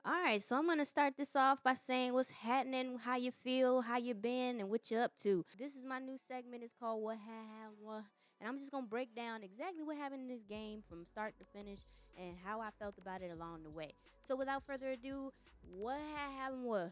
All right, so I'm gonna start this off by saying what's happening, how you feel, how you been, and what you up to. This is my new segment. It's called What Happened, and I'm just gonna break down exactly what happened in this game from start to finish and how I felt about it along the way. So without further ado, what happened? What?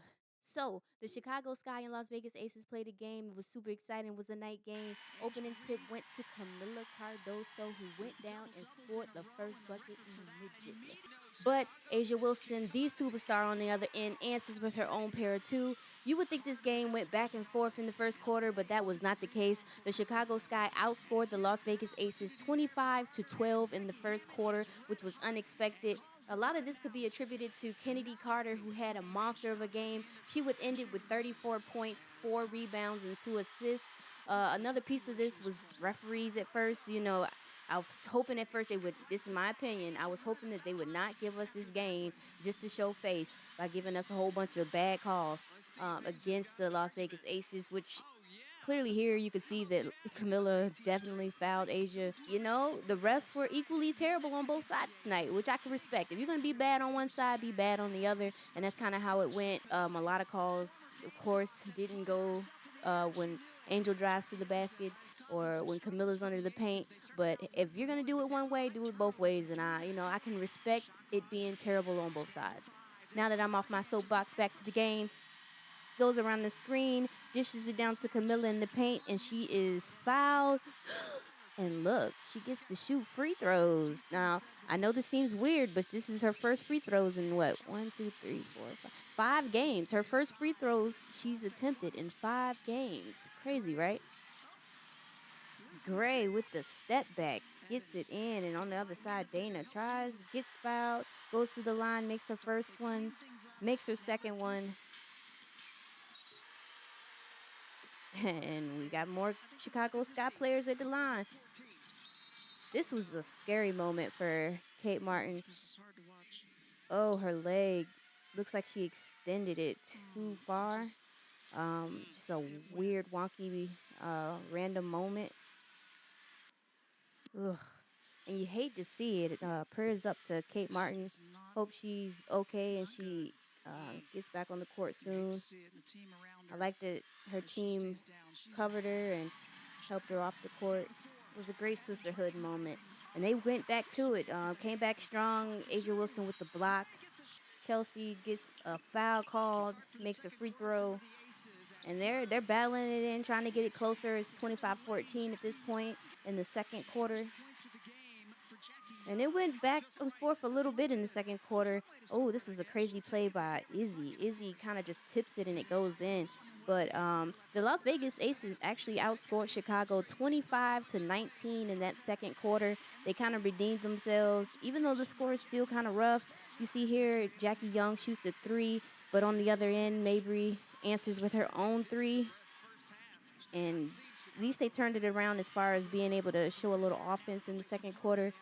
So the Chicago Sky and Las Vegas Aces played a game. It was super exciting. It was a night game. Opening tip went to Camila Cardoso, who went down and scored the first bucket immediately. But Asia Wilson, the superstar on the other end, answers with her own pair of two. You would think this game went back and forth in the first quarter, but that was not the case. The Chicago Sky outscored the Las Vegas Aces 25 to 12 in the first quarter, which was unexpected. A lot of this could be attributed to Kennedy Carter, who had a monster of a game. She would end it with 34 points, 4 rebounds, and 2 assists. Another piece of this was referees at first. I was hoping at first they would, this is my opinion, I was hoping that they would not give us this game just to show face by giving us a whole bunch of bad calls against the Las Vegas Aces, which clearly here you could see that Camilla definitely fouled Asia. The refs were equally terrible on both sides tonight, which I can respect. If you're going to be bad on one side, be bad on the other. And that's kind of how it went. A lot of calls, of course, didn't go when Angel drives to the basket or when Camilla's under the paint. But if you're going to do it one way, do it both ways. And I can respect it being terrible on both sides. Now that I'm off my soapbox, back to the game. Goes around the screen, dishes it down to Camilla in the paint, and she is fouled. And look, she gets to shoot free throws. Now, I know this seems weird, but this is her first free throws in what? 5 games. Her first free throws she's attempted in 5 games. Crazy, right? Gray with the step back gets it in, and on the other side, Dana tries, gets fouled, goes to the line, makes her first one, makes her second one. And we got more Chicago Sky players at the line. This was a scary moment for Kate Martin. Oh, her leg. Looks like she extended it too far. Just a weird, wonky, random moment. Ugh. And you hate to see it. Prayers up to Kate Martin. Hope she's okay and she gets back on the court soon. I like that her team covered her and helped her off the court. It was a great sisterhood moment. And they went back to it. Came back strong. Asia Wilson with the block. Chelsea gets a foul called, makes a free throw. And they're battling it in, trying to get it closer. It's 25-14 at this point in the second quarter. And it went back and forth a little bit in the second quarter. Oh, this is a crazy play by Izzy. Izzy kind of just tips it and it goes in. But the Las Vegas Aces actually outscored Chicago 25-19 in that second quarter. They kind of redeemed themselves, even though the score is still kind of rough. You see here, Jackie Young shoots a 3, but on the other end, Mabrey answers with her own 3. And at least they turned it around as far as being able to show a little offense in the second quarter.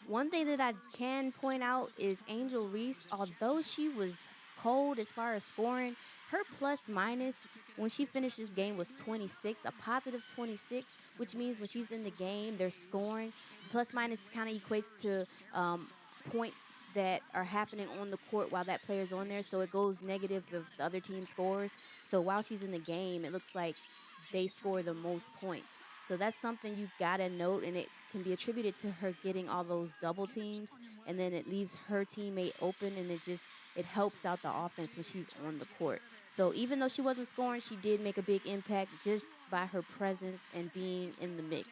One thing that I can point out is Angel Reese, although she was cold as far as scoring, her plus minus when she finished this game was 26, a positive 26, which means when she's in the game, they're scoring. Plus minus kind of equates to points that are happening on the court while that player's on there. So it goes negative if the other team scores. So while she's in the game, it looks like they score the most points. So that's something you gotta note, and it can be attributed to her getting all those double teams, and then it leaves her teammate open, and it helps out the offense when she's on the court. So even though she wasn't scoring, she did make a big impact just by her presence and being in the mix.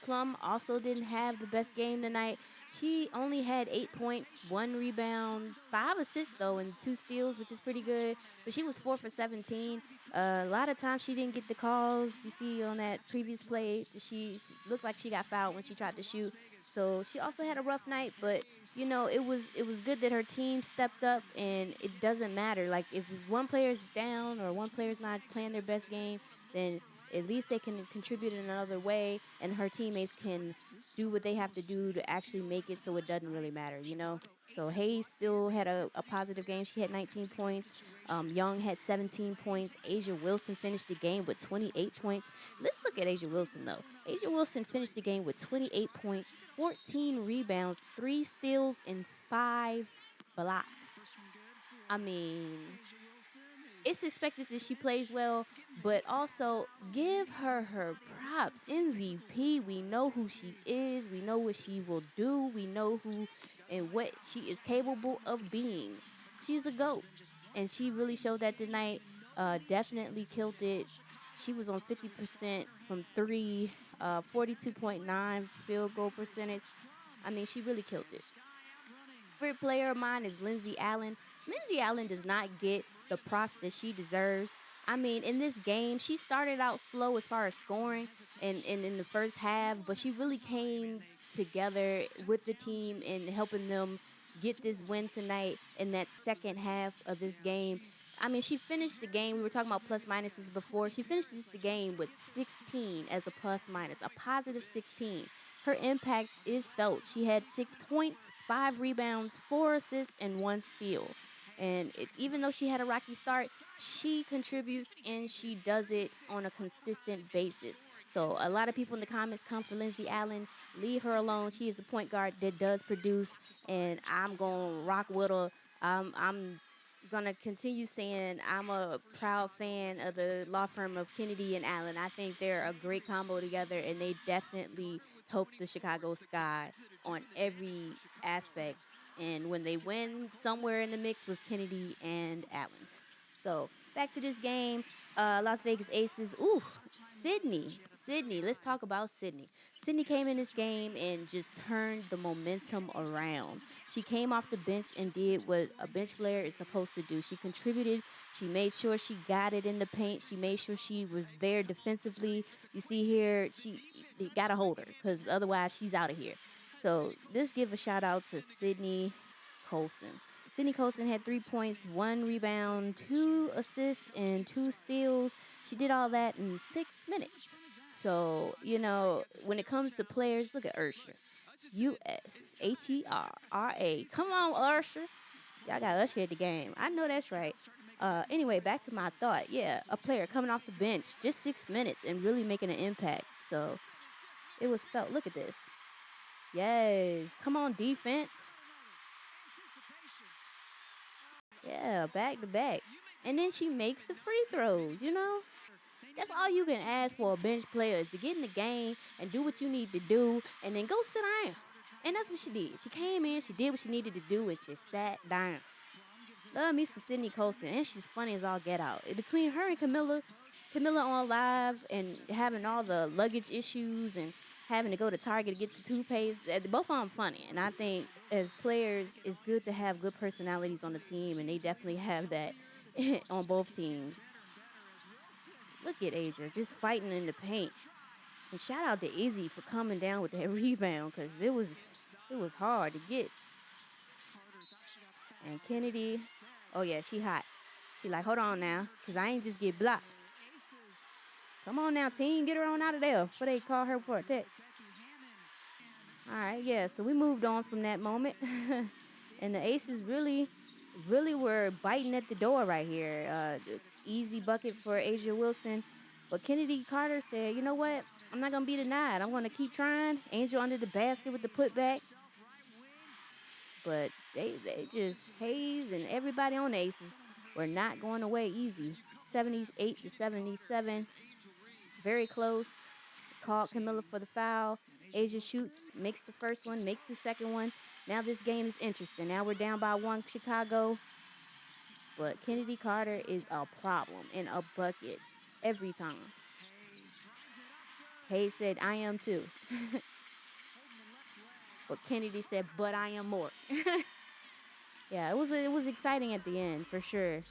Plum also didn't have the best game tonight. She only had 8 points, 1 rebound, 5 assists though, and 2 steals, which is pretty good. But she was 4 for 17. A lot of times she didn't get the calls. You see on that previous play, she looked like she got fouled when she tried to shoot. So she also had a rough night, but it was good that her team stepped up, and it doesn't matter. Like if one player's down or one player's not playing their best game, then at least they can contribute in another way, and her teammates can do what they have to do to actually make it, so it doesn't really matter. So Hayes still had a positive game. She had 19 points. Young had 17 points. Asia Wilson finished the game with 28 points. Let's look at Asia Wilson, though. Asia Wilson finished the game with 28 points, 14 rebounds, 3 steals, and 5 blocks. I mean, it's expected that she plays well, but also give her her props. MVP. We know who she is. We know what she will do. We know who and what she is capable of being. She's a GOAT. And she really showed that tonight. Definitely killed it. She was on 50% from three, 42.9 field goal percentage. I mean, she really killed it. Favorite player of mine is Lindsay Allen. Lindsay Allen does not get the props that she deserves. I mean, in this game, she started out slow as far as scoring and in the first half, but she really came together with the team and helping them get this win tonight in that second half of this game. I mean, she finished the game. We were talking about plus minuses before. She finishes the game with 16 as a plus minus, a positive 16. Her impact is felt. She had 6 points, 5 rebounds, 4 assists, and 1 steal. And even though she had a rocky start, she contributes and she does it on a consistent basis. So a lot of people in the comments come for Lindsay Allen. Leave her alone. She is a point guard that does produce, and I'm gonna rock with her. I'm gonna continue saying I'm a proud fan of the law firm of Kennedy and Allen. I think they're a great combo together, and they definitely help the Chicago Sky on every aspect. And when they win, somewhere in the mix was Kennedy and Allen. So back to this game, Las Vegas Aces. Ooh, Sydney. Sydney. Let's talk about Sydney. Sydney came in this game and just turned the momentum around. She came off the bench and did what a bench player is supposed to do. She contributed. She made sure she got it in the paint. She made sure she was there defensively. You see here, they got to hold her because otherwise she's out of here. So let's give a shout out to Sydney Colson. Sydney Colson had 3 points, 1 rebound, 2 assists, and 2 steals. She did all that in 6 minutes. So, when it comes to players, look at Ursher. Ushera. Come on, Ursher. Y'all got Usher at the game. I know that's right. Anyway, back to my thought. Yeah, a player coming off the bench, just 6 minutes and really making an impact. So it was felt. Look at this. Yes. Come on, defense. Yeah, back to back. And then she makes the free throws. That's all you can ask for a bench player is to get in the game and do what you need to do and then go sit down. And that's what she did. She came in, she did what she needed to do, and she sat down. Love me some Sydney Colson, and she's funny as all get out. Between her and Camilla on live and having all the luggage issues and having to go to Target to get to toothpaste, both of them funny. And I think as players, it's good to have good personalities on the team, and they definitely have that on both teams. Look at Asia just fighting in the paint. And shout out to Izzy for coming down with that rebound because it was hard to get. And Kennedy, oh yeah, she hot. She like, hold on now, because I ain't just get blocked. Come on now, team, get her on out of there before they call her for a tech. All right, yeah, so we moved on from that moment. And the Aces really were biting at the door right here. Easy bucket for Asia Wilson. But Kennedy Carter said, you know what? I'm not going to be denied. I'm going to keep trying. Angel under the basket with the putback. But they just, Hayes and everybody on the Aces were not going away easy. 78-77. Very close. Called Camilla for the foul. Asia shoots, makes the first one, makes the second one. Now this game is interesting. Now we're down by 1 Chicago. But Kennedy Carter is a problem in a bucket every time. Hayes said, I am too. But Kennedy said, but I am more. Yeah, it was exciting at the end, for sure.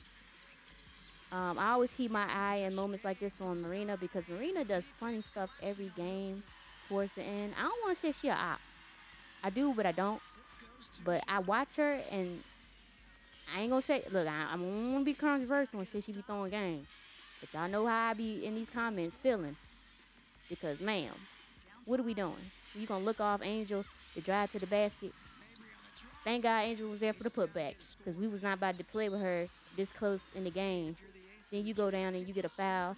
I always keep my eye in moments like this on Marina because Marina does funny stuff every game towards the end. I don't want to say she a op. I do, but I don't. But I watch her and I ain't gonna say, look, I'm gonna be controversial and say she be throwing game. But y'all know how I be in these comments feeling. Because, ma'am, what are we doing? You gonna look off Angel to drive to the basket? Thank God Angel was there for the putback. Because we was not about to play with her this close in the game. Then you go down and you get a foul.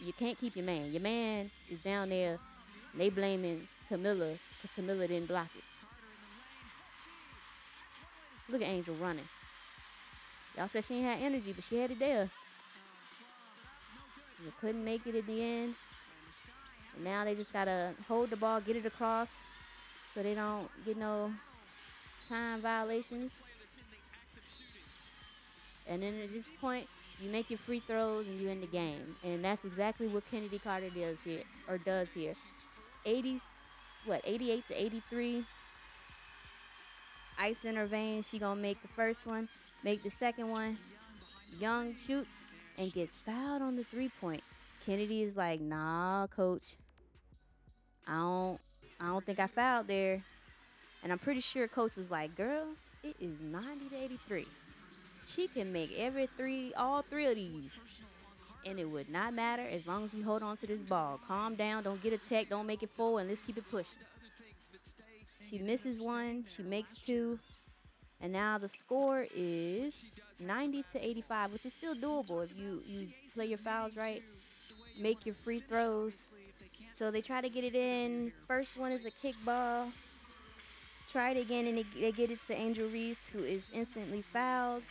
You can't keep your man. Your man is down there. And they blaming Camilla because Camilla didn't block it. Look at Angel running. Y'all said she ain't had energy, but she had it there. You couldn't make it in the end. And now they just gotta hold the ball, get it across, so they don't get no time violations. And then at this point, you make your free throws and you end the game. And that's exactly what Kennedy Carter does here, or does here. 88 to 83. Ice in her veins. She gonna make the first one, make the second one. Young shoots and gets fouled on the 3-point. Kennedy is like, nah, coach. I don't think I fouled there. And I'm pretty sure coach was like, girl, it is 90 to 83. She can make all three of these. And it would not matter as long as we hold on to this ball. Calm down, don't get a tech, don't make it full, and let's keep it pushing. She misses one, she makes two, and now the score is 90 to 85, which is still doable if you play your fouls right, make your free throws. So they try to get it in. First one is a kickball. Try it again, and they get it to Angel Reese, who is instantly fouled.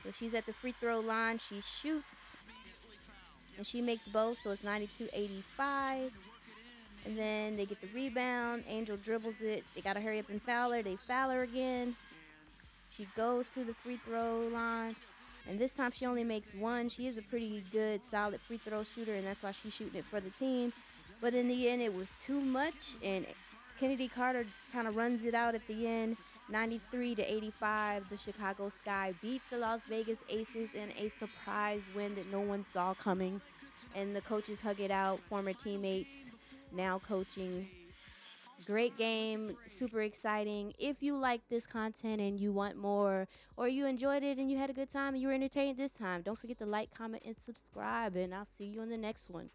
So she's at the free throw line. She shoots, and she makes both, so it's 92-85. And then they get the rebound. Angel dribbles it. They got to hurry up and foul her. They foul her again. She goes to the free throw line. And this time she only makes one. She is a pretty good, solid free throw shooter, and that's why she's shooting it for the team. But in the end, it was too much, and Kennedy Carter kind of runs it out at the end. 93 to 85, the Chicago Sky beat the Las Vegas Aces in a surprise win that no one saw coming. And the coaches hug it out, former teammates, now coaching. Great game, super exciting. If you like this content and you want more, or you enjoyed it and you had a good time and you were entertained this time, don't forget to like, comment, and subscribe, and I'll see you on the next one.